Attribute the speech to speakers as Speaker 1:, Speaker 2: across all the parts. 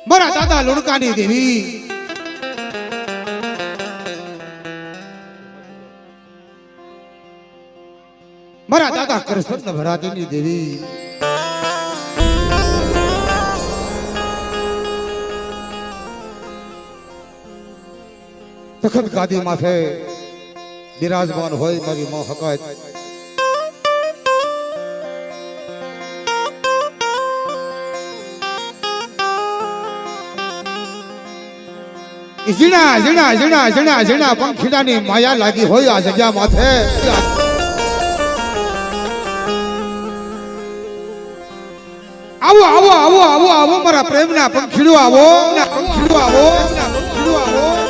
Speaker 1: મારા દાદા લુણકાની દેવી મારા દાદા કૃષ્ણ ભરાતીની દેવી તખત ગાદી માથે બિરાજમાન હોય મારી માં હકાયત ઝીણા ઝીણા ઝીણા ઝીણા ઝીણા પંખીડાની માયા લાગી હોય આ જગ્યા માથે આવો આવો આવો આવો આવો મારા પ્રેમના પંખીડો આવો પંખીડો આવો પંખીડો આવો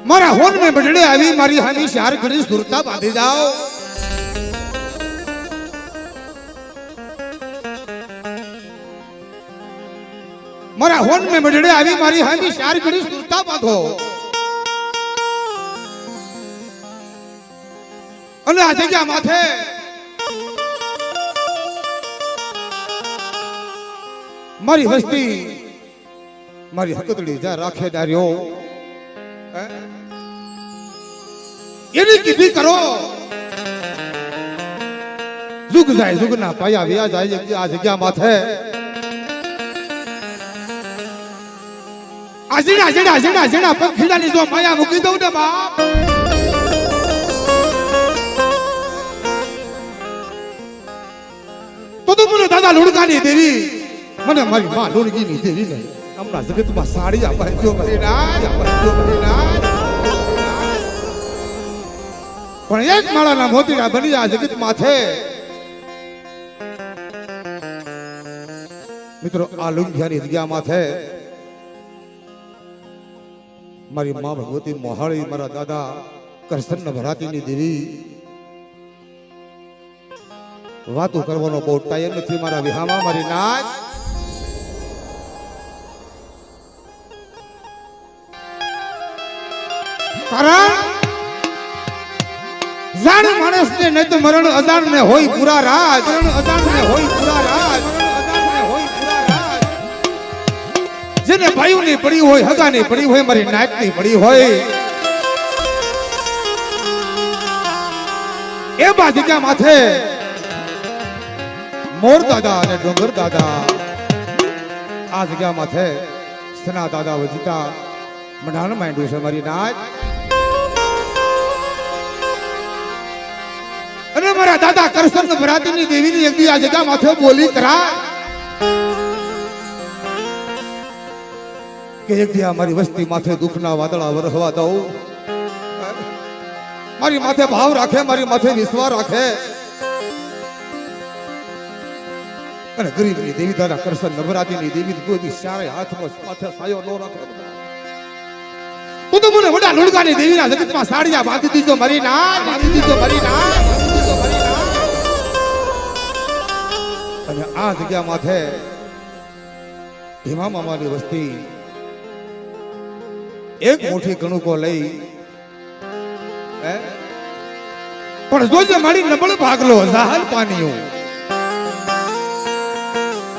Speaker 1: મારા હોન में બડડે આવી મારી હાની ચાર ઘડી સુરતા બાંધી જાઓ મારા હોન में બડડે આવી મારી હાની ચાર ઘડી સુરતા બાંધો અને આ જગ્યા માથે મારી વસ્તી મારી હકતડી જા રાખે ડાર્યો એની કીધી કરો જુગ જાય જુગના પાયા વ્યા જાય આ જગ્યા માથે આ ઝીણા ઝીણા ઝીણા ઝીણા પંખીડાની જો માયા મૂકી દઉં ને બાપ તો મને દાદા લુણકાની દેવી મને મારી માં લુણકીની દેવી ને હમણાં જગતમાં સાડી અપાજો મારી રાજ અપાજો મારી રાજ પણ એક માળાના મોતીડા બની આ જગત માથે મિત્રો આ લુંઘિયાની જગ્યા માથે મારી માં ભગવતી મોહાળી મારા દાદા કૃષ્ણ ભરાતીની દેવી વાતો કરવાનો બહુ ટાઈમ નથી મારા વિહામાં મારી નાચ કારણ જાણ માણસ ને નહીં તો મરણ અજાણ ને હોય પૂરા રાજ મરણ અજાણ ને હોય પૂરા રાજ જેને ભાઈઓ ની પડી હોય હગા ની પડી હોય મારી નાચ ની પડી હોય એ બાજુકા માથે મોર દાદા અને ડુંગર દાદા આ જગ્યા માથે સના દાદા વજીતા મંડાણ માંડ્યું છે મારી નાચ અને મારા દાદા કૃષ્ણ ભરાતીની દેવીની એક આ જગ્યા માથે બોલી કરા કે એક દી મારી વસ્તી માથે દુઃખના વાદળા વરસવા દઉં મારી માથે ભાવ રાખે મારી માથે વિશ્વાસ રાખે અને ગરીબની દેવી દાદા કૃષ્ણ નવરાત્રીની દેવી કોઈ સારે હાથમાં માથે સાયો ન રાખે તો મને વડા લુણકાની દેવીના જગતમાં સાડિયા બાંધી દીધો મારી નાચ બાંધી દીધો મારી નાચ અને આ જગ્યા માથે ભીમા મામાની વસ્તી એક મોટી કણુકો લઈ પણ જોજે મારી નબળ ભાગલો જાહલ પાણીયું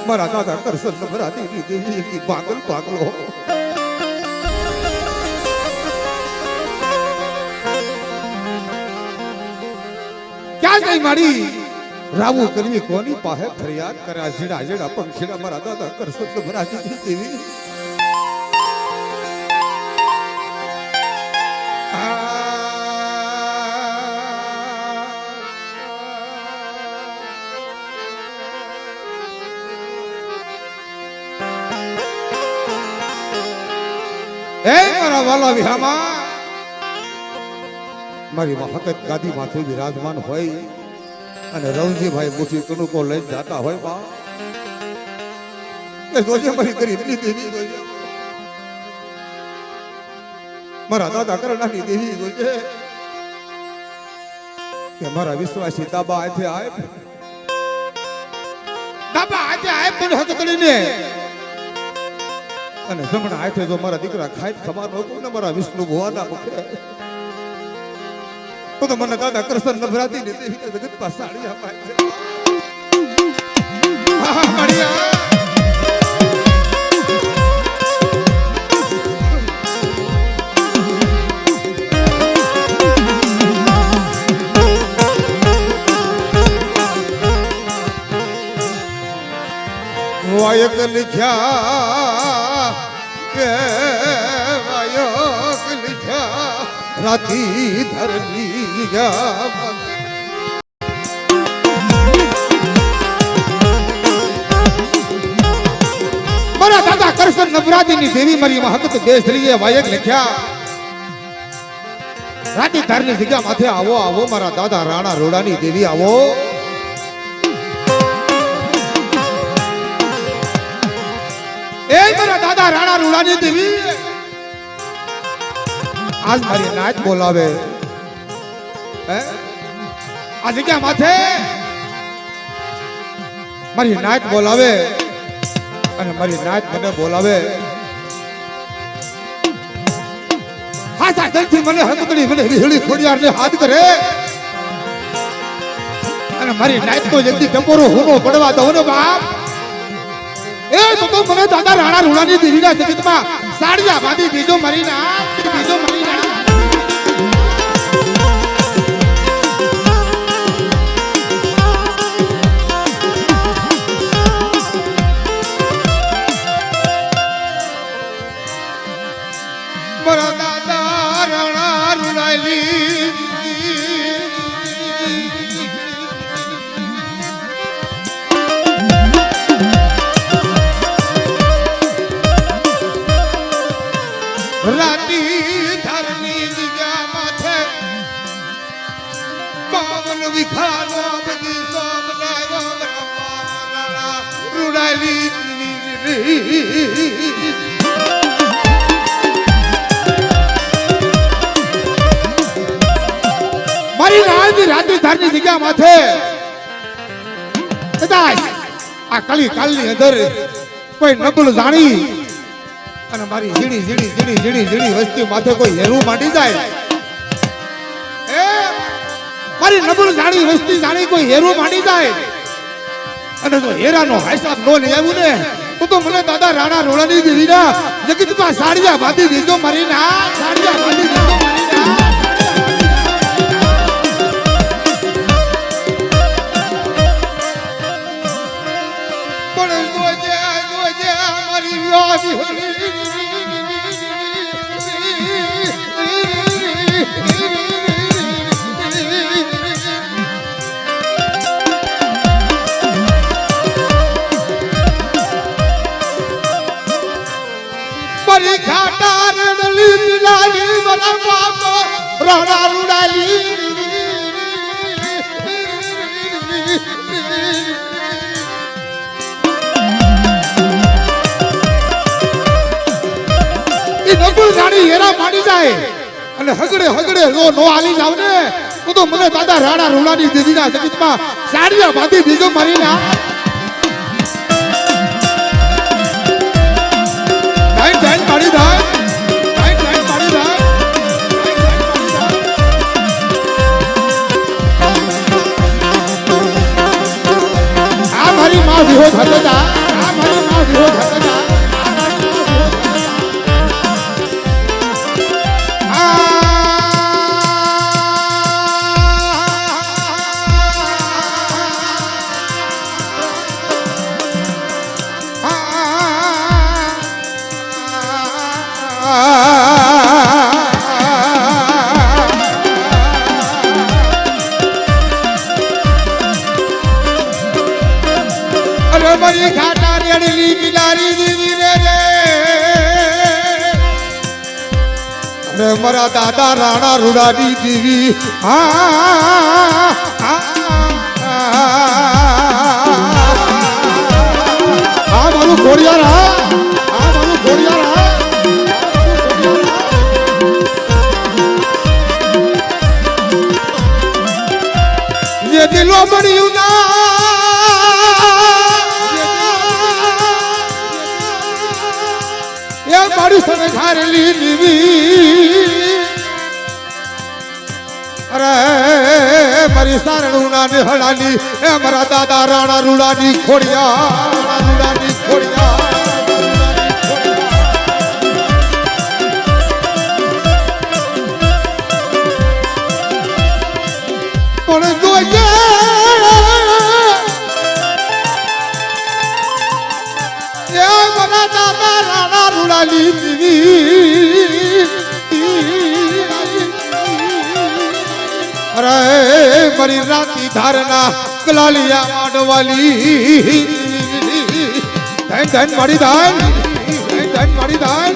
Speaker 1: મારા દાદા કૃષ્ણ ભરાતીની દેવી ભાગલ ભાગલો ક્યાં ગઈ મારી રાવું કરવી કોની પાસે ફરિયાદ કરે ઝીણા ઝીણા પંખીડા મારા દાદા કૃષ્ણ ભરાતીની દેવી એ મારા વાલા વિહામાં મારી હકત ગાદી માથે બિરાજમાન હોય અને રવજીભાઈ મોટી કણુકો લઈને જાતા હોય બા એ જોજે મારી ગરીબની દેવી જોજે મારા દાદા કરણાની દેવી જોજે કે મારા વિશ્વાસી દાબા આથે આય દાબા આથે આય પણ હકતડીને અને જમણા હાથે જો મારા દીકરા ખાઈ ખબર ન મારા વિષ્ણુ ભગવાનના મુખે તો મને દાદા કૃષ્ણ નવરાત્રીની દેવી જગત પાસે સાડી અપાય છે વાયક લખ્યા કે વાયક લખ્યા રાતી ધરની ગયા મારા દાદા કરશન નવરાત્રિની દેવી મારી મહકત દેશરીએ વાયક લખ્યા રાતી ધરની જગ્યા માથે આવો આવો મારા દાદા રાણા રોડાની દેવી આવો એ મારા દાદા રાણા રોડાની દેવી આજ મારી નાચ બોલાવે આ જગ્યા માથે મારી નાચ બોલાવે અને મારી નાચ મને બોલાવે હાસા જલથી મને હકડી મને હિળી ખોડિયારને હાથ કરે અને મારી નાચ તો જલ્દી ટપોરો હુનો પડવા દો ને બાપ એ તો મને દાદા રાણા રૂડાની દેવીના જગતમાં સાડિયા બાંધી બીજો મારી નાચ બીજો મારી નાચ મારા દાદા રાણા રૂડાલી રાતી ધરની જગ્યા માથે પાવન વિખાનો બધી સોમનાયો રાણા રૂડાલી મારી રાતી ધારની જગ્યા માથે કદાચ આ કલી કાલની અંદર કોઈ નબળ જાણી અને મારી ઝીણી ઝીણી ઝીણી ઝીણી ઝીણી વસ્તી માથે કોઈ હેરું માંડી જાય એ મારી નબળ જાણી વસ્તી જાણી કોઈ હેરું માંડી જાય અને જો હેરાનો હિસાબ નો લઈ આવ્યું ને તો મને દાદા રાણા રોડાની દેવીના જગતમાં સાડિયા બાંધી દીધો મારી ના સાડિયા બાંધી દીધો મારી ના મારી ઘાટા રડલી લાલી મારા બાપો રાણા રૂડાલી નકુલ ગાડી હેરા માંડી જાય અને હગડે હગડે જો નો હાલી જાવ ને તો મને દાદા રાણા રૂડાની દેવીના જગતમાં સાડિયા બાંધી દીધો મારી ના ટાઈમ પાડી જાય ટાઈમ પાડી જાય આ મારી માં વિરોધ હતા આ મારી માં વિરોધ હતા મારી ઘાટા રેડલી બિલારી દીદી રે અરે મારા દાદા રાણા રૂડાની દેવી આ મારું ઘોડિયાર આ મારું ઘોડિયાર જે દિલો બન્યું ના મારી સને ઘારેલી દેવી અરે મારી સારણું ના નિહળાની એ મારા દાદા રાણા રૂડાની ખોડિયા રૂડાની ખોડિયા પણ જોઈએ મારા દાદા રાણા રૂડાલી દેવી અરે મારી રાતી ધારના કલાલિયા માંડવાલી ધન ધન મારી ધન ધન મારી ધન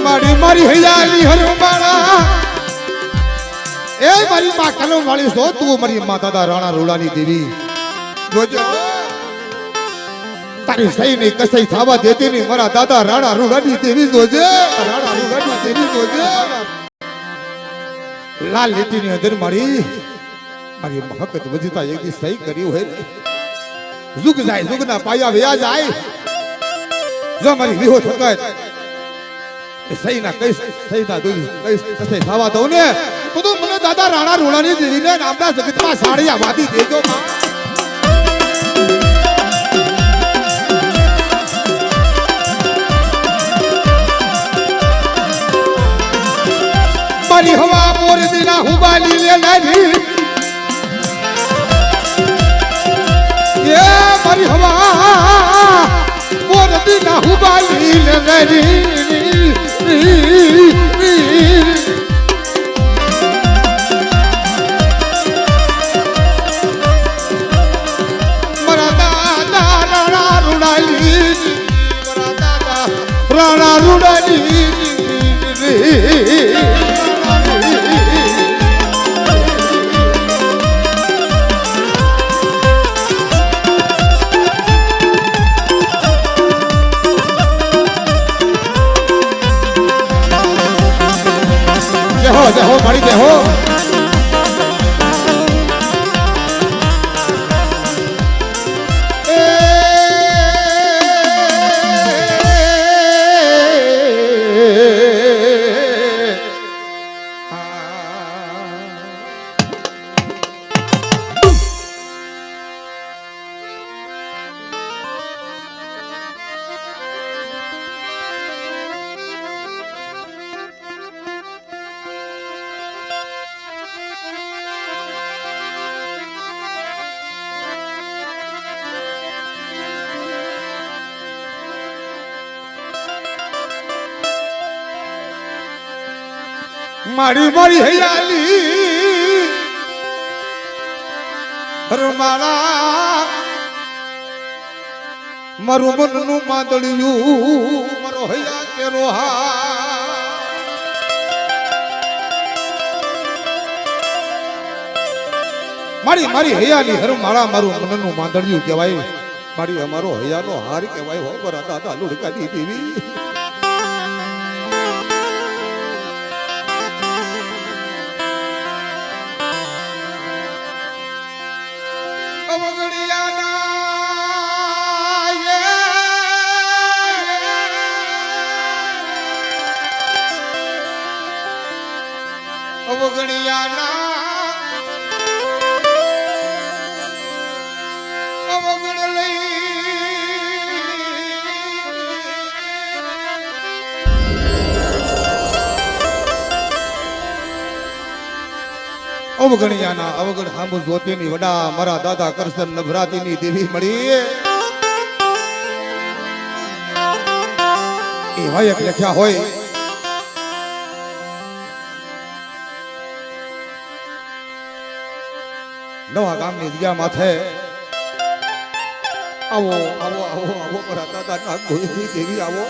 Speaker 1: મારી મારી હૈયાલી હરમાળા એ મારી માં કલમ વાળી છો તું મારી માં દાદા રાણા રૂડાની દેવી જોજો તારી સહી નહીં કસઈ થવા દેતી નહીં મારા દાદા રાણા રૂડાની દેવી જોજે રાણા રૂડાની દેવી જોજે લાલ લીટીની અંદર મારી મારી મહકત વજતા એકી સહી કરી હોય ઝુગ જાય ઝુગના પાયા વ્યા જાય જો મારી વિહો થકાય સહી ના કઈ સહી ના કઈ કસે થવા દઉં ને તો મને દાદા રાણા રૂડાની દેવીને નામના જગતમાં સાડિયા વાદી દેજો મારી હવા મોર દીના હુબાલી લે નારી એ મારી હવા મોર દીના હુબાલી લે નારી મારા દાદા રાણા રૂડાલી મારા દાદા રાણા રૂડાલી જય હો મારી જય હો મારી મારી હૈયાલી હરમાળા મારું મનનું માદળિયું મારો હૈયા કેરો હા મારી મારી હૈયાલી હરમાળા મારું મનનું માદળિયું કહેવાય મારી અમારો હૈયાનો હાર કહેવાય હો મારા દાદા લુડકાની દેવી અવગણિયાના અવગણ હાંભુ જોતીની વડા મારા દાદા કરશન નભરાતીની દેવી મળી એ વાયક લખ્યા હોય નવા ગામની જગ્યા માથે આવો આવો આવો આવો મારા દાદા નાગ ગોવિંદની દેવી આવો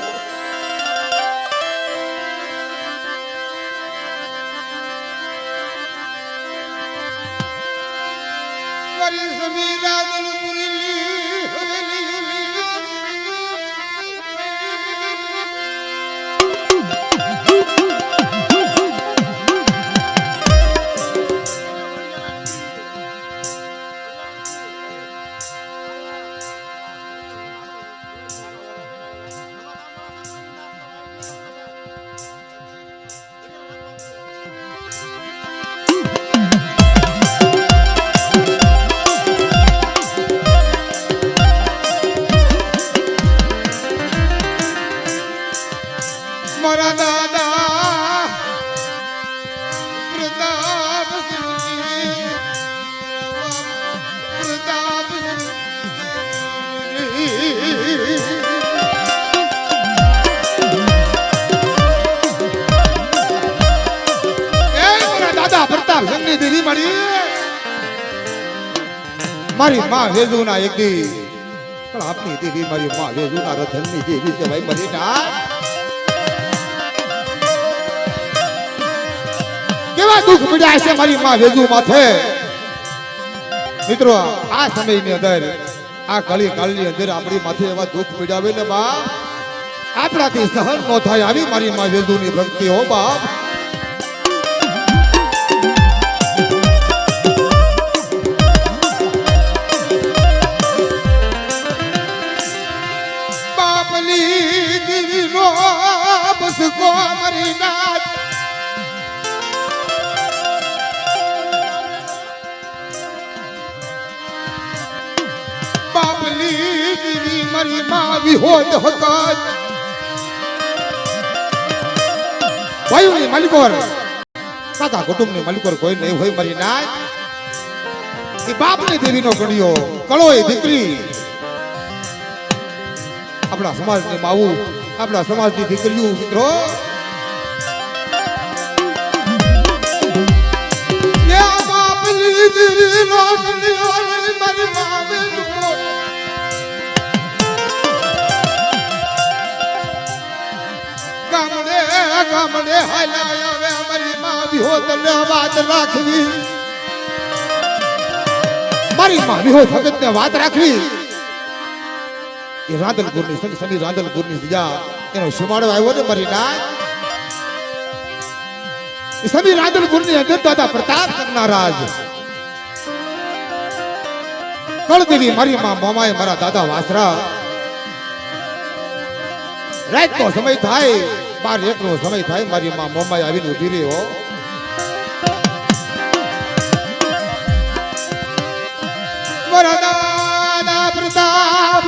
Speaker 1: મારા દાદા મારી મારી માં વેજુના એક દી પણ આપની દેવી મારી માં વેજુના રતનની દેવી છે ભાઈ મારી ના કેવા દુઃખ પડ્યા છે મારી માં વેજુ માથે મિત્રો આ સમયની અંદર આ કળી કાળની અંદર આપણી માથે એવા દુઃખ પડ્યા ને બાપ આપણાથી સહન ન થાય આવી મારી માં વેજુની ભક્તિ હો બાપ બાપલી દીવી નો બસ કો મરી નાથ બાપલી દીવી મારી માં વિહોત હકત ભાઈઓની માલિકોર કાકા કુટુંબની માલિકોર કોઈ નહીં હોય મારી નાથ એ બાપની દેવીનો ગણ્યો કળો એ દીકરી આપણા સમાજની માવું આપણા સમાજની દીકરીઓ મિત્રો બાપની દીવીનો ગણ્યો મારી માવે ગામડે હાલ્યા હવે અમારી માં વિહોત ને વાત રાખવી મારી માં વિહોત હકત ને વાત રાખવી એ રાંદલપુરની સમી રાંદલપુરની સજા એનો સુમાડો આવ્યો ને મારી નાથ એ સમી રાંદલપુરની અંદર દાદા પ્રતાપ કરનાર રાજ કળદેવી મારી માં મોમાએ મારા દાદા વાસરા રાતનો સમય થાય 12-1 નો સમય થાય મારી માં મોમાઈ આવીને ઉભી રહ્યો મારા દાદા પ્રતાપ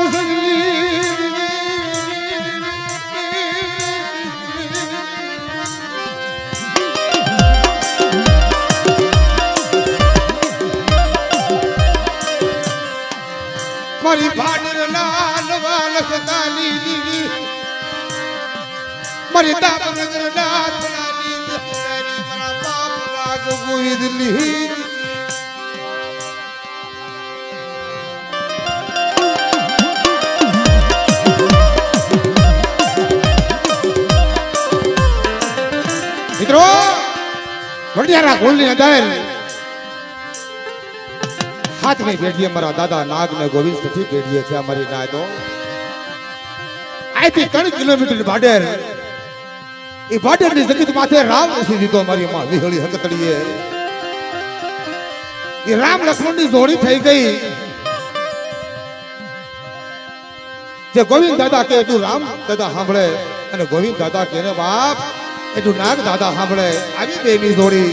Speaker 1: મારી ભાડર લાલ વાલક તાલી દીવી મારી દાપનગર નાથ નાની મારી મારા બાપ લાગ ગોવિંદલી મિત્રો વડિયારા ગોળની અંદર હાથની ભેટીએ મારા દાદા નાગ ને ગોવિંદ સઠી ભેટીએ છે અમારી નાયતો અહીંથી 3 કિલોમીટર ભાડેર એ ભાડેરની જગત માથે રામ વસી દીધો મારી માં વિહળી હકતડીએ એ રામ લક્ષ્મણની જોડી થઈ ગઈ જે ગોવિંદ દાદા કે એટલું રામ દાદા સાંભળે અને ગોવિંદ દાદા કે ને બાપ એટલું નાગ દાદા સાંભળે આવી બેની જોડી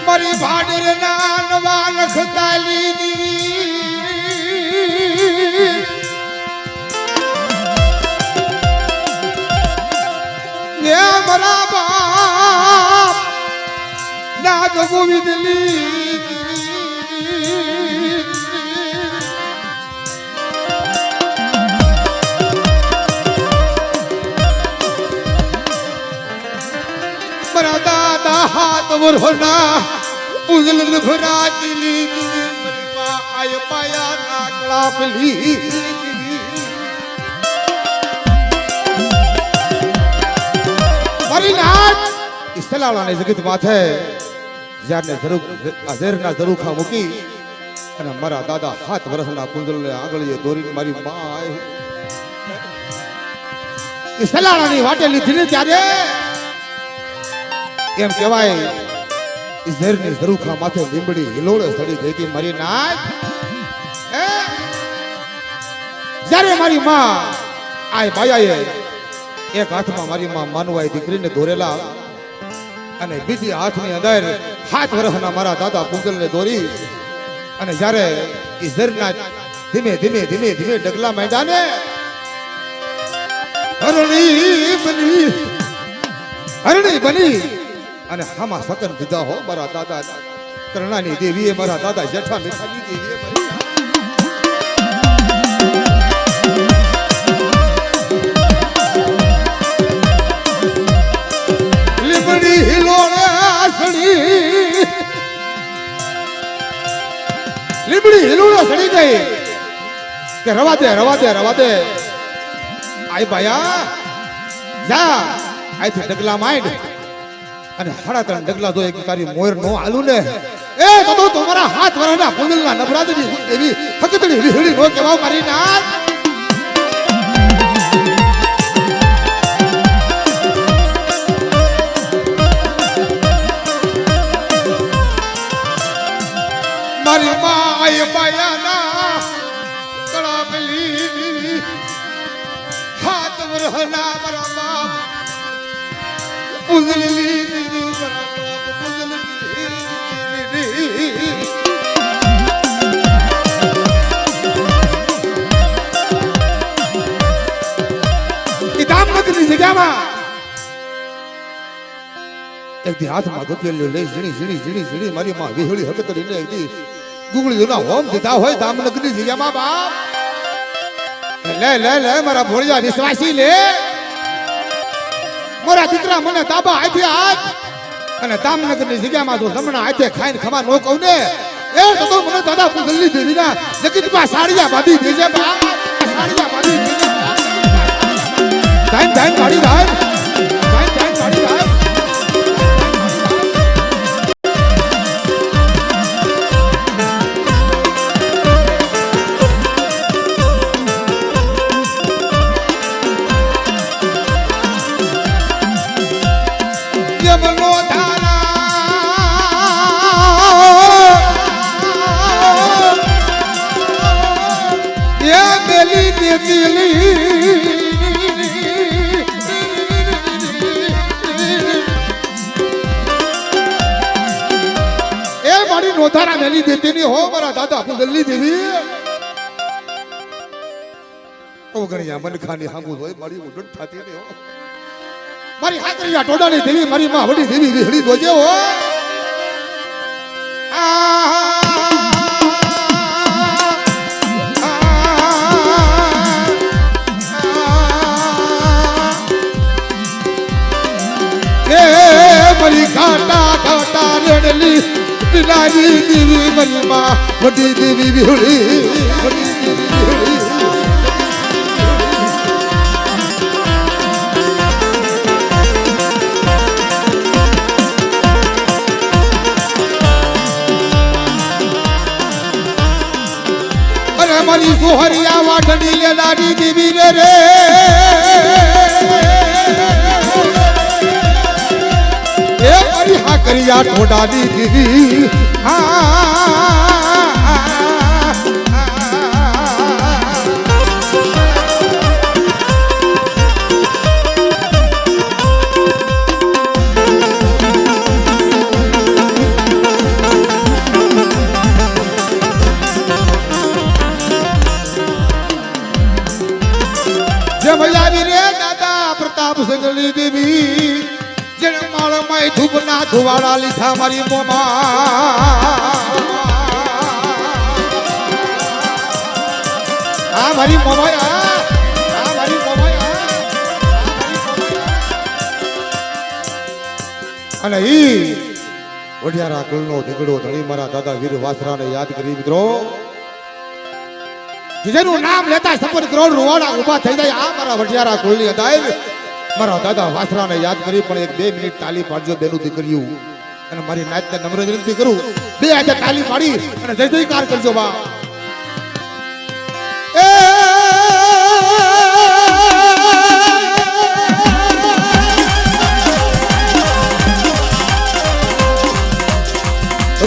Speaker 1: મારી ભાડર ના નવા લખતાલી દીવી મારા બાપ નાગ ગોવિંદલી મારા દાદા હાથ વરહોના ઉજલ ભરા દિલી મરીમાં આય પાયા નાકળા પલી પરિનાથ ઇસલાલાને જગત માથે જારને ઝેરના ઝરૂખા મૂકી અને મારા દાદા હાથ વરસના કુંજલને આંગળીએ દોરીને મારી માં ઇસલાલાની વાટે લીધી ને ત્યારે એમ કહેવાય ઝેરની ઝરૂખા માથે લીંબડી હિલોળે સડી ગઈ હતી મારી નાથ જ્યારે મારી માં આય બાયાએ એક હાથમાં મારી માં માનવાઈ દીકરીને દોરેલા અને બીજી હાથની અંદર હાથ વરસના મારા દાદા કુંજલને દોરી અને જ્યારે એ ઝેરના ધીમે ધીમે ધીમે ધીમે ડગલા માંડ્યા ને હરણી બની અને હામાં સકન દીધા હો મારા દાદા કરણાની દેવીએ મારા દાદા જેઠા મીઠાની દેવીએ કહી દે કે રવા દે રવા દે રવા દે આય ભાયા જા આથી ડગલા માંડ અને 3.5 ડગલા જો એક તારી મોર નો આલુ ને એ તો તમારા હાથ વરના પુંજલના નવરાત્રી એવી હકતડી વિહળી નો કેવા મારી નાથ મારી માય બાયાના કળાબલી હાથ વરના મારા બાપ પુંજલી એક દી હાથમાં ગોતેલો લઈ ઝીણી ઝીણી ઝીણી ઝીણી મારી માં વિહળી હકતરી ને એક દી ગુગળી ના હોમ દીધા હોય દામનગરની જગ્યામાં બાપ લે લે લે મારા ભોળિયા વિશ્વાસી લે મારા દીકરા મને તાબા હાથે હાથ અને દામનગરની જગ્યામાં તો જમણા હાથે ખાઈને ખમા નો કહું ને એ તો મને દાદા પુંજલી દેવીના જગતમાં સાડિયા બાંધી દેજે બાપ સાડિયા બાંધી દેજે ટાઈમ ટાઈમ કાઢી રાખ ટાઈમ ટાઈમ કાઢી રાખ નોધારા મેલી દેતી ની હો મારા દાદા પુંજલી દેવી ઓ ગણિયા મન ખાની હાંગુ હોય મારી ઉડટ થાતી ને હો મારી હાકરિયા ટોડાની દેવી મારી માં વડી દેવી વિહળી જોજે હો મારી ઘાટા ઘાટા રેડલી નારી દેવી મારી માં વડી દેવી વિહળી વડી દેવી વિહળી અરે મારી સોહરિયા વાઢડી લે નારી દેવી રે એ મારી હાકરિયા ઠોડાની દેવી જે ભૈયાવી રે દાદા પ્રતાપ સંગલી દેવી જેને માળમાં ધૂપના ધુવાડા લીધા મારી મોમા આ મારી મોમા અને ઈ વઢિયારા કુળનો દીકડો ધણી મારા દાદા વીર વાસરાને યાદ કરી મિત્રો જેનું નામ લેતા સપન કરોડ રૂવાડા ઊભા થઈ જાય આ મારા વઢિયારા કુળની અદાય મારા દાદા વાસરાને યાદ કરી પણ એક 2 મિનિટ તાલી પાડજો બેનું દીકરીઓ અને મારી નાચને નમ્ર વિનંતી કરું 2 હાથે તાલી પાડી અને જય જયકાર કરજો બા એ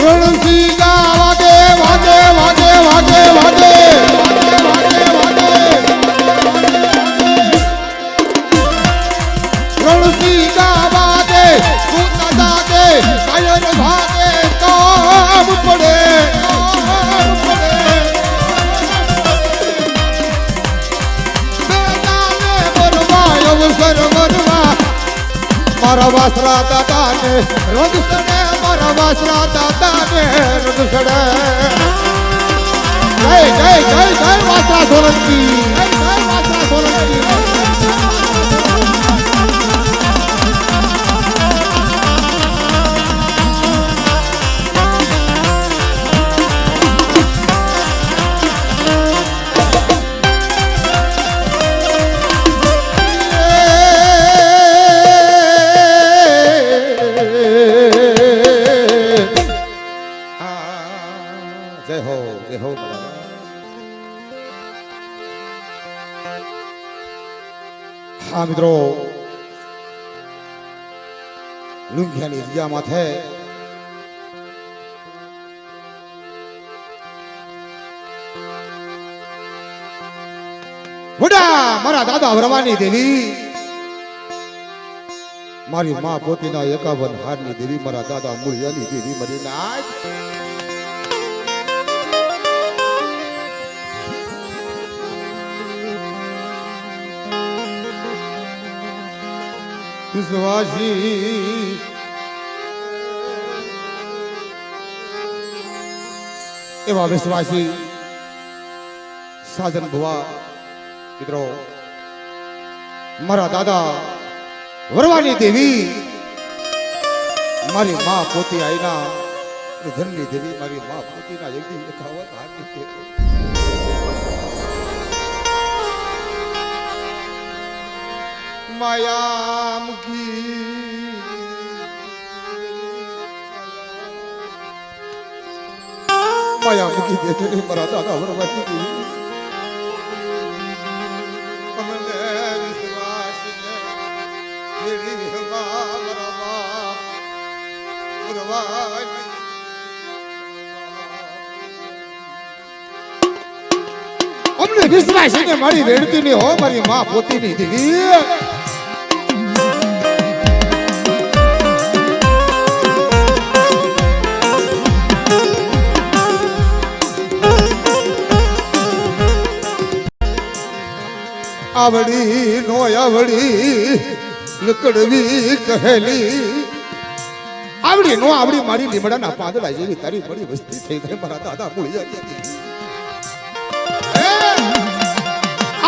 Speaker 1: રણસી વાગે વાગે વાગે વાગે વાગે મારા વાસરા દાદા ને રોજ સડે મારા વાસરા દાદા ને રોજ સડે જય જય જય જય વાસરા સોલંકી જય જય વાસરા સોલંકી જય હો જય હો મારા હા મિત્રો લુંઘિયાની જગ્યા માથે વડા મારા દાદા વરવાની દેવી મારી માં પોતીના 51 હારની દેવી મારા દાદા મૂળિયાની દેવી મરી નાથ વિશ્વાસી એવા વિશ્વાસી સાધન ભુવા મિત્રો મારા દાદા વરવાની દેવી મારી માં પોતી આઈના ધનની દેવી મારી માં પોતીના 51 હાથની દેવી માયા મુખી માયા મુખી દેવી મારા દાદા વરવાની દેવી અમને વિશ્વાસ છે મારી વેડતી ની હો મારી માં પોતીની દેવી આવડી નો આવડી લકડવી કહેલી આવડી નો આવડી મારી લીમડાના પાંદડા જેવી તારી બડી વસ્તી થઈ ગઈ મારા દાદા મૂળિયા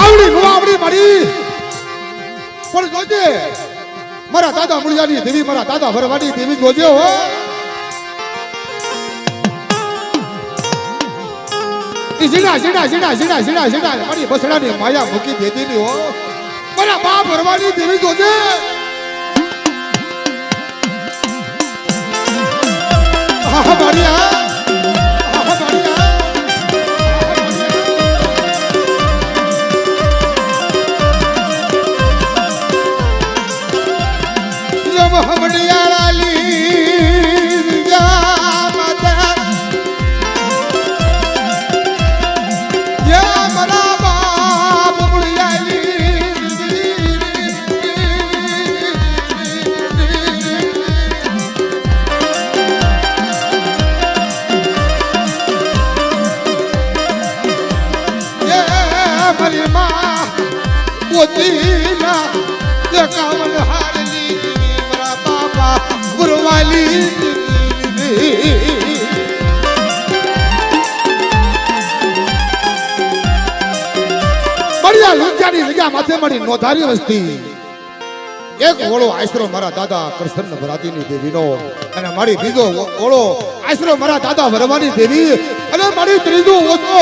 Speaker 1: આવડી નો આવડી મારી પણ જોજે મારા દાદા મૂળિયાની દેવી મારા દાદા ભરવાની દેવી જોજે હો સીડા સીડા સીડા સીડા સીડા સીડા મારી બસડાની માયા મૂકી દેતી ની હો મારા બા ભરવાની દેવી જોજે હા મારી પોતીના 51 હારની મારા બાપા ગુરવાલી મળ્યા લુંજાની જગ્યા માથે મળી નોધારી વસ્તી એક ઓળો આશરો મારા દાદા કૃષ્ણ ભરાતીની દેવીનો અને મારી બીજો ઓળો આશરો મારા દાદા વરવાની દેવી અને મારી ત્રીજો ઓછો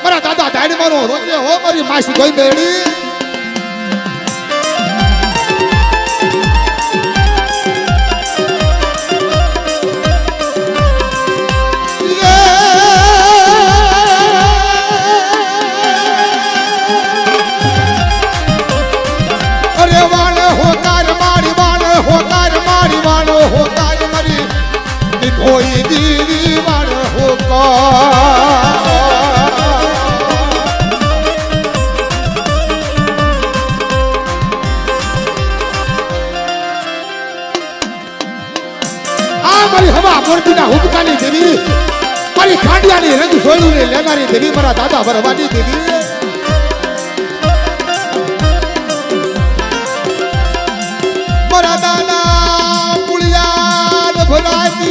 Speaker 1: મારા દાદા ધાડમાનો રોજે હો મારી માસી ગઈ બેડી કોઈ દીવી વાળ હોકા આ મારી હવા મોરબીના હુબકાની દેવી મારી ખાંડિયાની રંગ સોયલુને લેનારી દેવી મારા દાદા ભરવાની દેવી મારા દાદા પુલિયા ભરાતી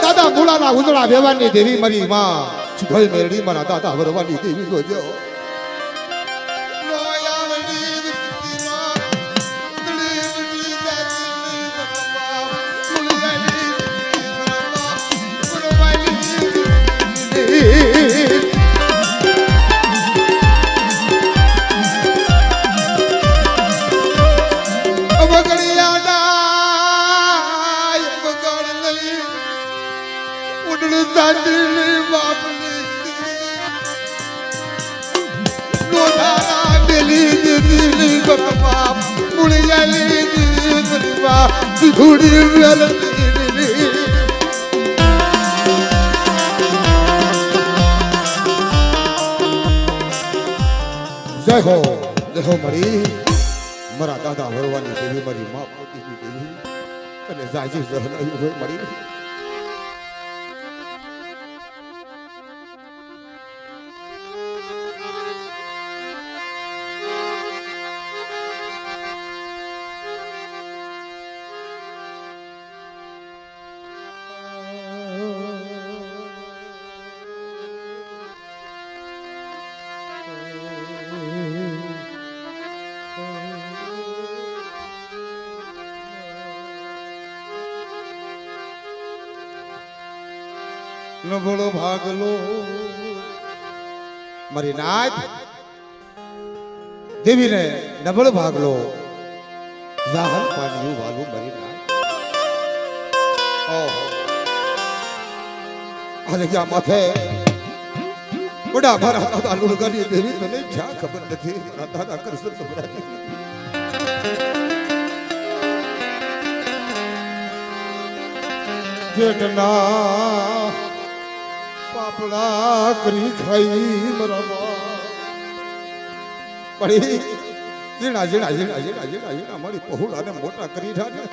Speaker 1: દાદા મૂળાના ઉજળા વ્યવહારની દેવી મારી માં ભાઈ મેરડી મારા દાદા ભરવાની દેવી જોજો દાદીની બાપની દોધાના દિલી દિલી બાપ મુળિયાલી દિલી બાપ થોડી વેલતી જય હો મળી મારા દાદા વરવાની દેવી મારી મા પોતીની દેવી અને જાજી જહલાયું હોય મળી નબળો ભાગલો મારી નાથ દેવીને નબળો ભાગલો જાહલ પાડ્યું વાલું મારી નાથ ઓહો આજે ક્યાં માથે બડા મારા દાદા લુણગાની દેવી તને ક્યાં ખબર નથી મારા દાદા કરશે સંભળાતી જેટના પાપડા કરી ખાઈ મરવા પડી ઝીણા ઝીણા ઝીણા ઝીણા ઝીણા ઝીણા મારી પહોળાને મોટા કરી ઠાને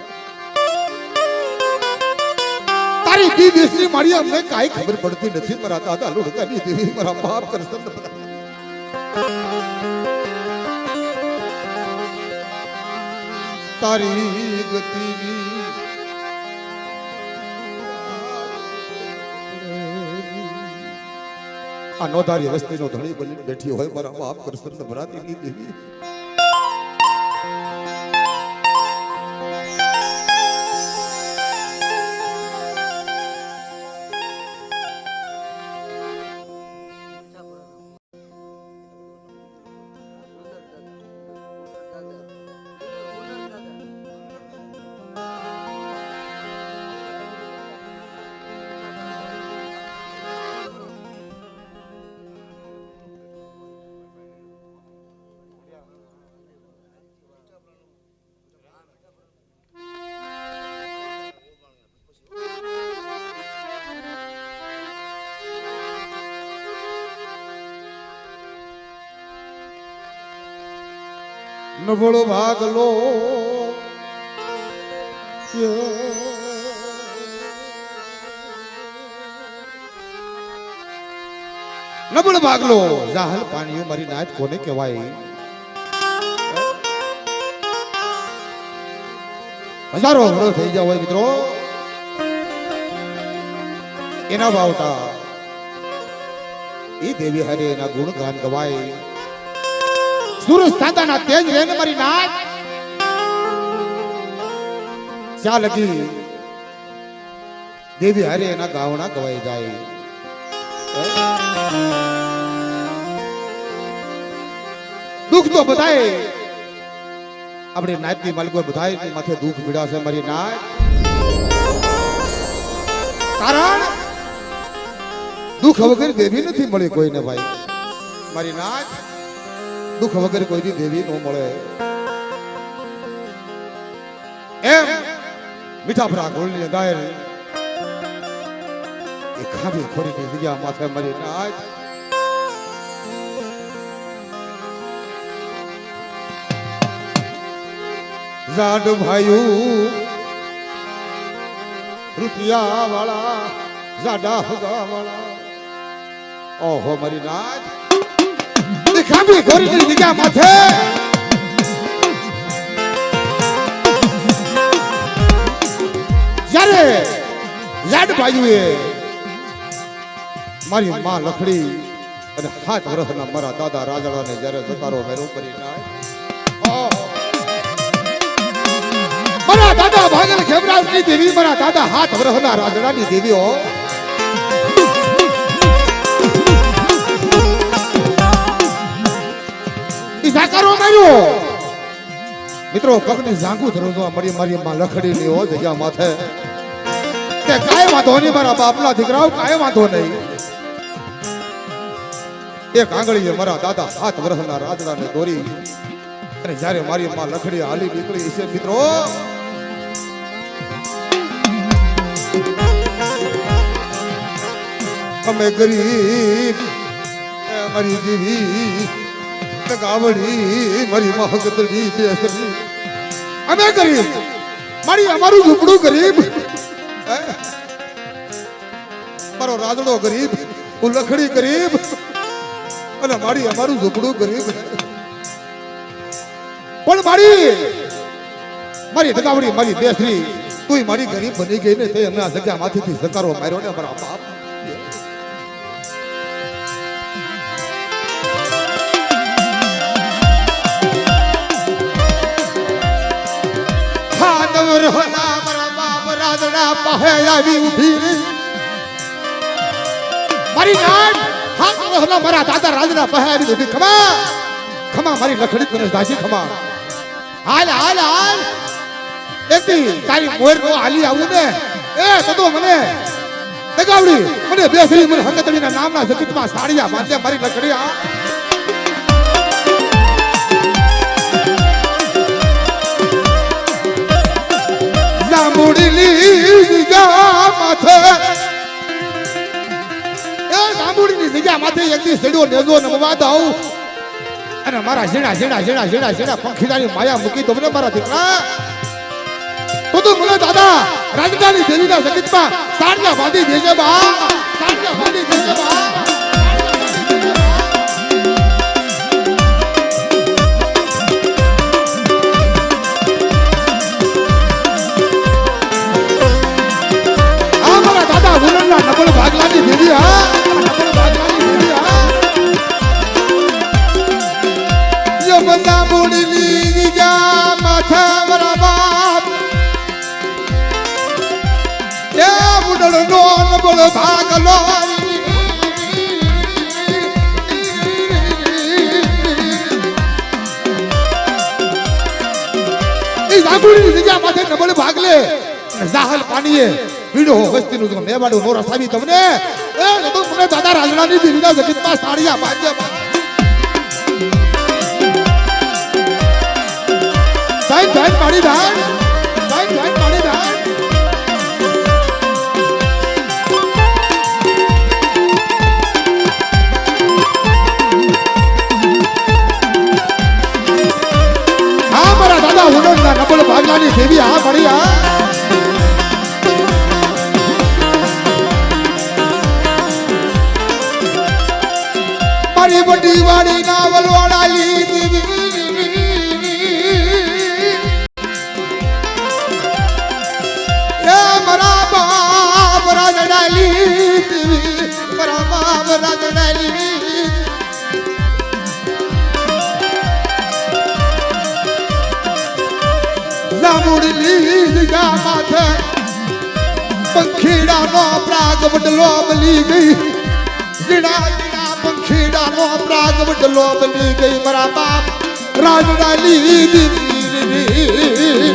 Speaker 1: તારી દીદી મારી અમને કાઈ ખબર પડતી નથી મારા દાદા લુણગાની દેવી મારા બાપ કરશે તારી ગતિની આ નોધારી વસ્તીનો ધણી બની બેઠી હોય મારા બાપ કરશન ભરાતી દેવી નબળો ભાગલો નબળો ભાગલો જાહલ પાણીઓ મારી નાત કોને કહેવાય હજારો વર્ષ થઈ ગયા હોય મિત્રો એના ભાવતા એ દેવી હરે એના ગુણગાન ગવાય સુરજ દાદાના તેજ રેને મારી નાચ ચા લગી દેવી હરે એના ગાવણા ગવાઈ જાય દુઃખ તો બધાય આપણે નાચની માલિકો બધાય માથે દુઃખ પીડાશે મારી નાચ કારણ દુઃખ વગર દેવી નથી મળી કોઈને ભાઈ મારી નાચ દુઃખ વગર કોઈ દેવી નો મળે એમ મીઠા ભરા ગોળની ગાયર એ ખાધી ખોરીની જગ્યા માથે મારી નાચ જાડ ભાયું રૂપિયા વાળા જાડા હગા વાળા ઓહો મારી નાચ ખાધી ખોરીની જગ્યા માથે જ્યારે જાડ ભાઈઓએ મારી માં લખડી અને 7 વર્ષના મારા દાદા રાજાને જ્યારે જકારો મેરો કરી નાય મારા દાદા ભાગલ ખેમરાજની દેવી મારા દાદા 7 વર્ષના રાજાની દેવીઓ સાકારો માર્યો મિત્રો પગની ઝાંગુ ધરો મારી મારી માં લખડી લેવો જગ્યા માથે કે કાંઈ વાંધો નહીં મારા બાપના દીકરાઓ કાંઈ વાંધો નહીં. એક આંગળીએ મારા દાદા 7 વર્ષના રાજડાને દોરી અને જ્યારે મારી માં લખડી હાલી નીકળી છે મિત્રો, અમે ગરીબ મારી દેવી ગાવડી મારી મહગતડી બેસરી અમે ગરીબ મારી અમારું ઝૂંપડું ગરીબ, મારો રાજડો ગરીબ, હું લખડી ગરીબ અને મારી અમારું ઝૂંપડું ગરીબ. પણ મારી દગાવડી મારી બેસરી તું મારી ગરીબ બની ગઈ ને તે અમને આ જગ્યા માંથી સકારો માર્યો ને મારા બાપ. મારી નાન મારા દાદા રાજના પહે આવી ઉભી. ખમા ખમા મારી લખડી ગણેશ દાસી ખમા. હાલ હાલ હાલ એકથી તારી મોર નો હાલી આવું ને એ તો મને દગાવડી મને બેસરી મને હકતડીના નામના જગતમાં સાડિયા બાંધે મારી લખડી. આ જાંબુડીની જગ્યા માથે જાંબુડીની જગ્યા માથે એકથી સેડ્યો નેજો નમવા દઉં અને મારા ઝીણા ઝીણા ઝીણા ઝીણા ઝીણા પંખીડાની માયા મૂકી દઉં ને મારા દીકરા. તો મને દાદા રાજધાની દેવીના જગતમાં સાડિયા બાંધી દેજે બા, સાડિયા બાંધી દેજે બા. નબળ ભાગલાની દેવી હા, નબળ ભાગલાની દેવી હા. યો બંદા બોડીલી જા માથા મારા બાપ એ બુડળ નો નબળ ભાગલો એ જાંબુડીની જગ્યા માથે નબળ ભાગલે જાહલ પાણીએ પીડો વસ્તીનું જો મેવાડું નો રસાવી તમને એ તો મને દાદા રાજણાની દેવીના જગતમાં સાડિયા બાંધે. સાઈન સાઈન પાડી દાન, સાઈન સાઈન પાડી દાન. હા મારા દાદા ઉડનના નબળ ભાગલાની દેવી હા પડી હા. મારી બડી વાડી નાવલ વાળાલી એ મારા બાપ રાજડાલી મારા બાપ રાજડાલી જાંબુડીની જગ્યા માથે પંખીડાનો પ્રાગ બદલો બલી ગઈ. પંખીડાનો પ્રાગ બદલો બની ગઈ મારા બાપ રાજડાલી દીદી.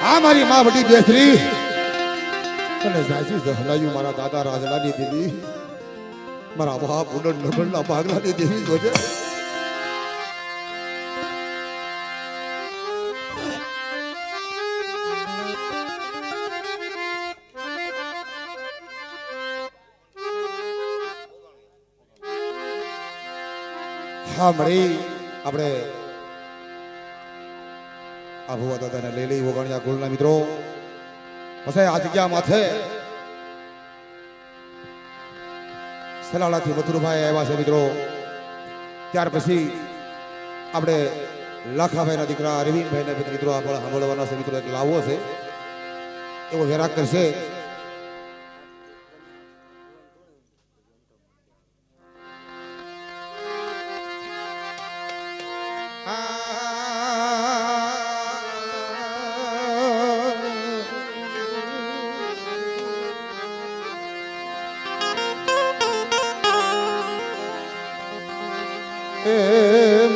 Speaker 1: આ મારી માં વડી બેસરી તને સાચી સહલાયું મારા દાદા રાજડાની દેવી, મારા બાપ ઉડન નબળના ભાગલાની દેવી જોજે. હા મળી આપણે આભુવા દાદાને લઈ લઈ વગાણ્યા કુળના મિત્રો. પછી આ જગ્યા માથે સલાલાથી મથુરભાઈ આવ્યા છે મિત્રો. ત્યાર પછી આપણે લાખાભાઈના દીકરા અરવિંદભાઈને મિત્રો આપણે સાંભળવાના છે મિત્રો. એક લાવવો છે એવો વેરાગ કરશે.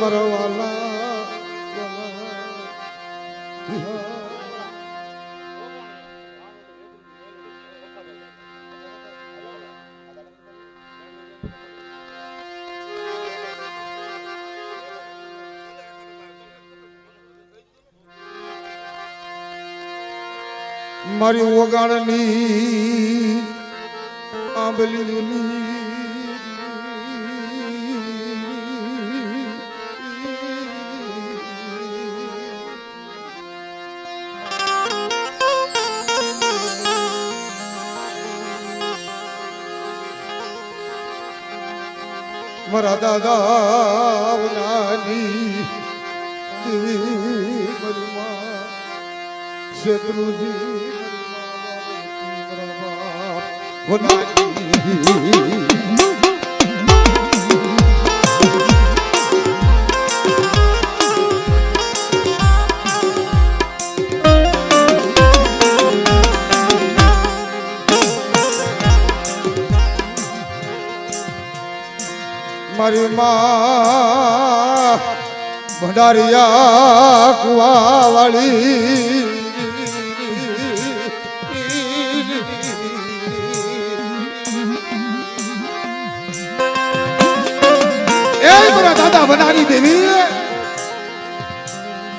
Speaker 1: મરવાલા મારી ઓગાણની આંબલીની મારા દાદા નાની શત્રુજી મારી માં ભંડારિયા કુવા વાળી દાદા બનાની દેવી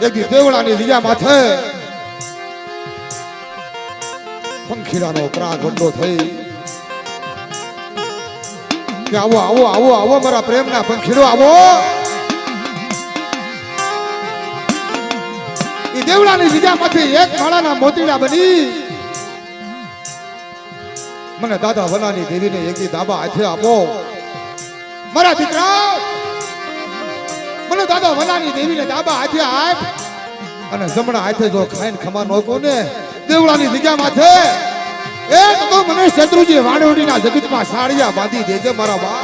Speaker 1: એક દેવળાની લીયા માથે પંખીડાનો પ્રાગ વંડો થઈ કે આવો આવો આવો આવો મારા પ્રેમના પંખીડો આવો એ દેવળાની લીયા માથે એક માળાના મોતીડા બની મને દાદા બનાની દેવીને એકી દાબા હાથે આપો મારા દીકરા મને દાદા વનાની દેવીને દાબા હાથે આપ અને જમણા હાથે જો ખાઈને ખમા નોકો ને દેવળાની જગ્યા માથે એ તો મને શત્રુજી વાણવડીના જગતમાં સાડિયા બાંધી દેજે મારા બા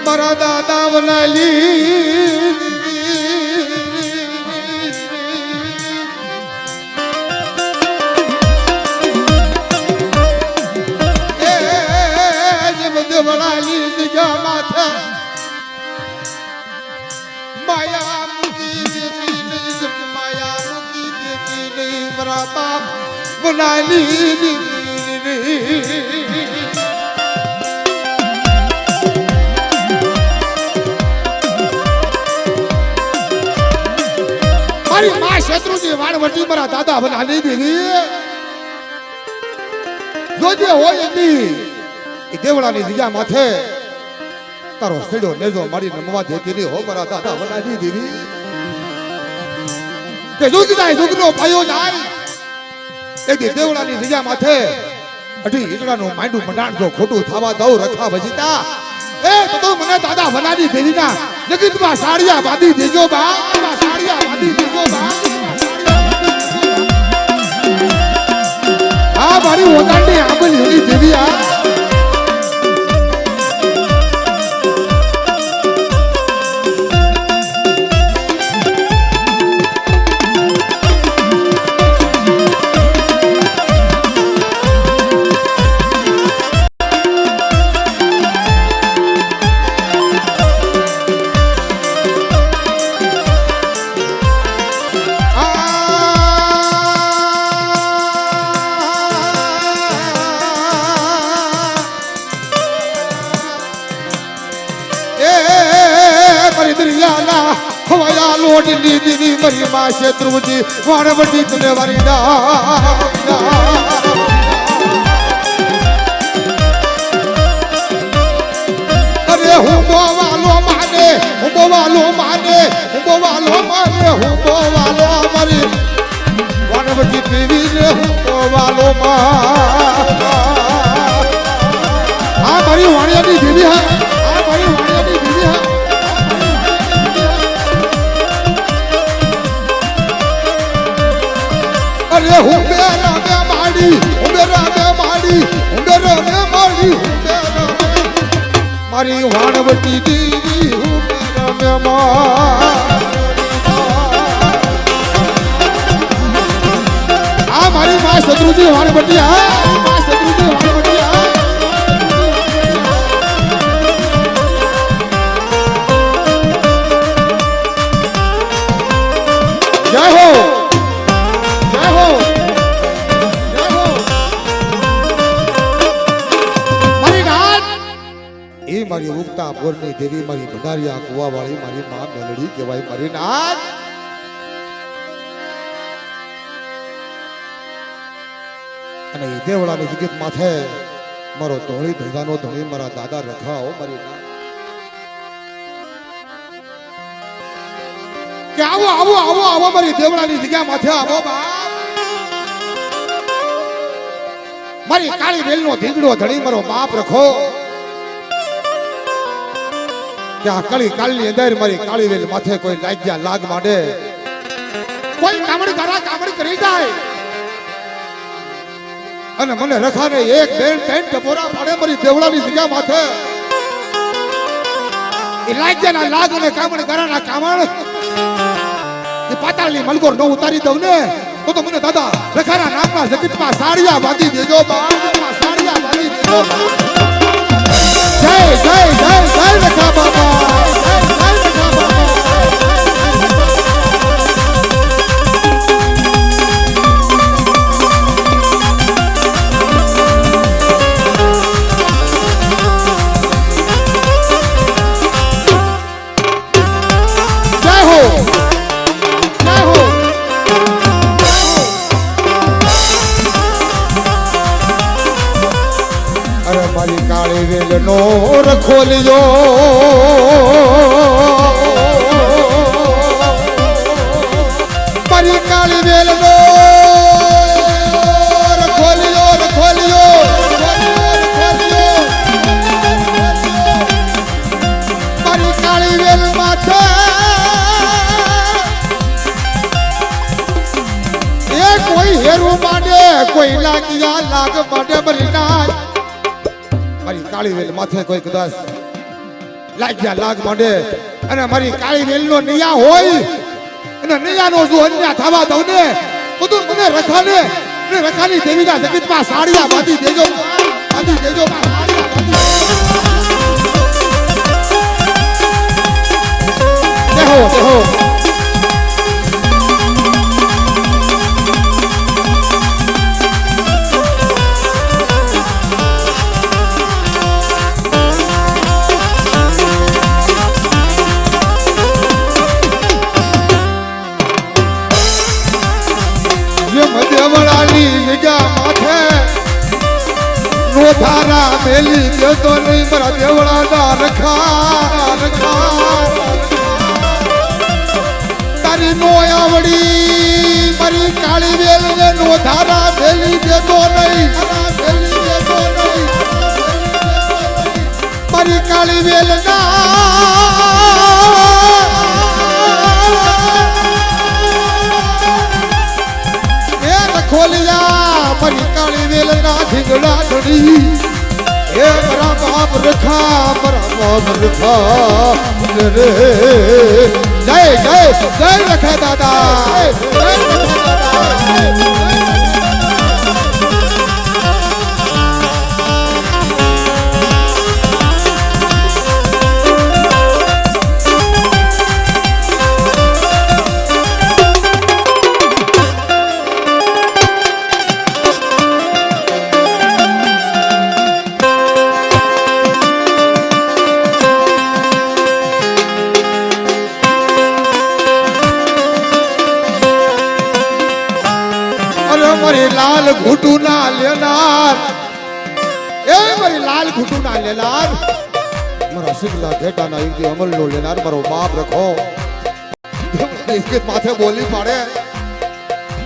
Speaker 1: મારા દાદા વનાલી વળાલી દિજા માથે માયા મુકી દીધી માયા મુકી દીધી મારા બાપ વળાલી દીધી મારી માં શત્રુજી વાણવટી મારા દાદા વળાલી દીધી જોજે હોય એની એ દેવળાની જગ્યા માથે તારો સેડો નેજો મારી નમવા દેતી નહીં હો મારા દાદા વનાની દેવી કે જુગ જાય જુગનો પાયો જાય એ દેવળાની જગ્યા માથે અઢી ઈટડાનું માંડું મંડાણ જો ખોટું થવા દઉં રખા ભજીતા એ તો મને દાદા વનાની દેવીના જગતમાં સાડિયા બાંધી દેજો બા સાડિયા બાંધી દેજો બા આ મારી ઓગાણની આંબલી દેવી આ લોટની દીદી મરી માં શત્રુજી વાણવટી તને વરીદા અરે હું બોવાલો માને હું બોવાલો માને હું બોવાલો માને હું બોવાલો મરી વાણવટી દેવી ને હું બોવાલો માં આ મારી વાણિયાની દેવી હા આ મારી વાણિયાની દેવી હા અરે હું બેરા મે માડી હું બેરા મે માડી હું બેરા મે માડી મારી વાણવટી દેવી હું બેરા મે માડી મારી માં શત્રુજી વાણી બટિયા માં શત્રુજી વાણી બટિયા જય હો જય હો જય હો મારી નાથ એ મારી ઉગતા બોરની દેવી મારી ભંડારિયા કુવા વાળી મારી માં મેલડી કહેવાય મારી નાથ અને એ દેવળાની જગત માથે મારો ધોળી ધંધાનો ધણી મારા દાદા રખાઓ મારી નાથ કે આવો આવો આવો આવો મારી દેવળાની જગ્યા માથે આવો બાપ મારી કાળી વેલનો ધીંગડો ધણી મારો બાપ રખો કે આ કળી કાળની અંદર મારી કાળી વેલ માથે કોઈ લાગ્યા લાગ માંડે કોઈ કામડી કરા કામડી કરી જાય અને મને રખાને એક બેન ત્રણ ટપોરા પાડે મારી દેવળાની જગ્યા માથે એ લાગ્યાના લાગ અને કામડી કરાના કામણ એ પાતાળની મલગોર નો ઉતારી દઉં ને તો મને દાદા રખાના નામના જગતમાં સાડિયા બાંધી દેજો બાપમાં સાડિયા બાંધી દેજો જય જય જય જય રખા બાબા જય જય રખા બાબા મારી કાળી વેલનો રખોલિયો મારી કાળી વેલનો રખોલિયો રખોલિયો મારી કાળી વેલ માથે એ કોઈ હેરું માંડે કોઈ લાગ્યા લાગ માંડે મારી નાથ મારી કાળી વેલ માથે કોઈ કદાચ લાગ્યા લાગ માંડે અને મારી કાળી વેલ નો નિયા હોય અને નિયા નો જો અન્યા થવા દઉં ને તો મને રખાની દેવીના જગતમાં સાડિયા બાંધી દેજો બાંધી દેજો દેહો દેહો દેવળાની જગ્યા માથે નો ધારા મેલી દેતો નહીં મારા દેવળાના રખા તારી નો આવડી મારી કાળી વેલ ને નો ધારા મેલી દેતો નહીં મારી કાળી વેલ ના ખોલિયા મારી કાળી વેલ ના ધીંગડા ધડી હે મારા બાપ રખા મારા બાપ રખા રે જય જય જય રખા દાદા જય રખા દાદા મારી લાલ ઘૂંટુ ના લેનાર એ મારી લાલ ઘૂંટુ ના લેનાર મારા સિગલા ઘેટાના એક અમલ નો લેનાર મારો બાપ રખો ઇસ્કેત માથે બોલી પાડે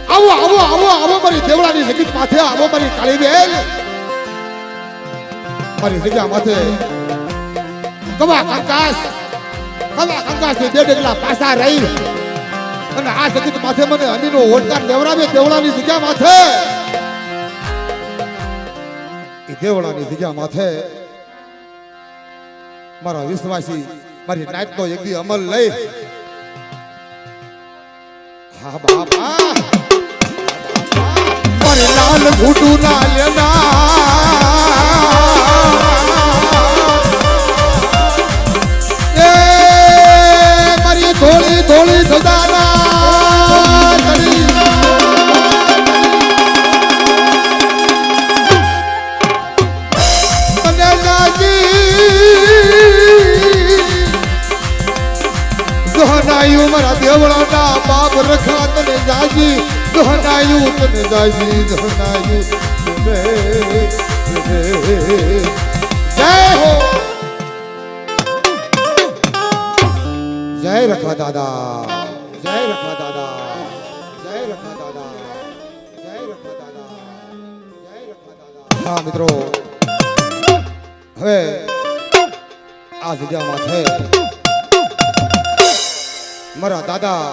Speaker 1: આવો આવો આવો આવો મારી દેવળાની જગત માથે આવો મારી કાળી બેલ મારી જગ્યા માથે કવા કંકાસ ની બે ડગલા પાસા રહી અને આ જગત માથે મને હનીનો ઓટકાર લેવડાવે દેવળાની જગ્યા માથે એ દેવળાની જગ્યા માથે મારા વિશ્વાસી મારી નાતનો એક દી અમલ લઈ હા બાપા મારી દિલ ઘૂટું ના લેના એ મારી ધોળી ધોળી ધજાના ચડી તને દોહનાયું મારા દેવળાના બાપ રખા તને જાજી દોહનાયું તને જાજી દોહનાયું જય હો જય રખા દાદા જય રખા દાદા જય રખા દાદા જય રખા દાદા જય રખા દાદા હા મિત્રો હવે આ જગ્યામાં છે મારા દાદા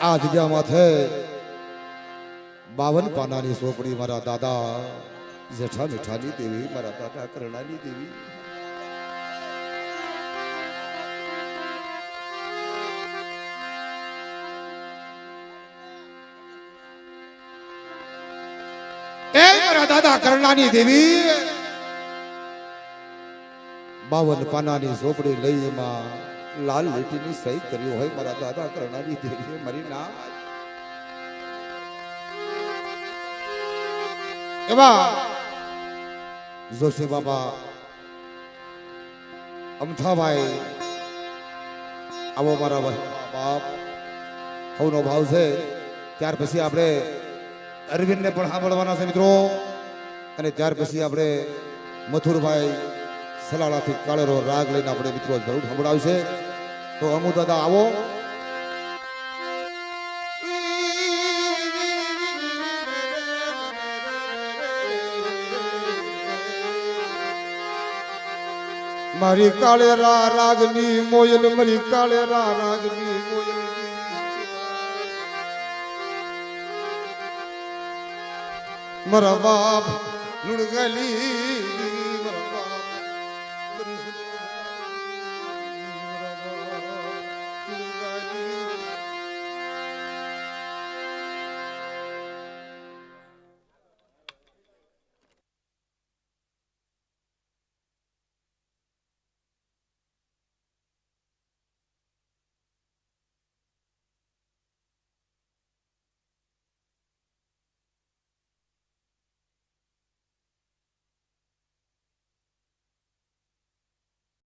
Speaker 1: આ જગ્યામાં છે 52 પાનાની સોપડી મારા દાદા જેઠા મીઠાની દેવી મારા દાદા કરણાની દેવી એ મારા દાદા કરણાની દેવી 52 પાનાની ઝોપડી લઈ એમાં લાલ લીટીની સહી કર્યું હોય મારા દાદા કરણાની દેવી મારી ના એવા જોશી બાબા અમથાભાઈ આવો મારા બાપ હવનો ભાવ છે ત્યાર પછી આપણે અરવિંદને પણ સાંભળવાના છે મિત્રો અને ત્યાર પછી આપણે મથુરભાઈ સલાળાથી કાળેરો રાગ લઈને આપણે મિત્રો જરૂર સાંભળાવશે તો અમુ દાદા આવો મારી કાળેરા રાગની મોયલ મારી કાળેરા રાગની મોયલ મારા બાપ લુણગલી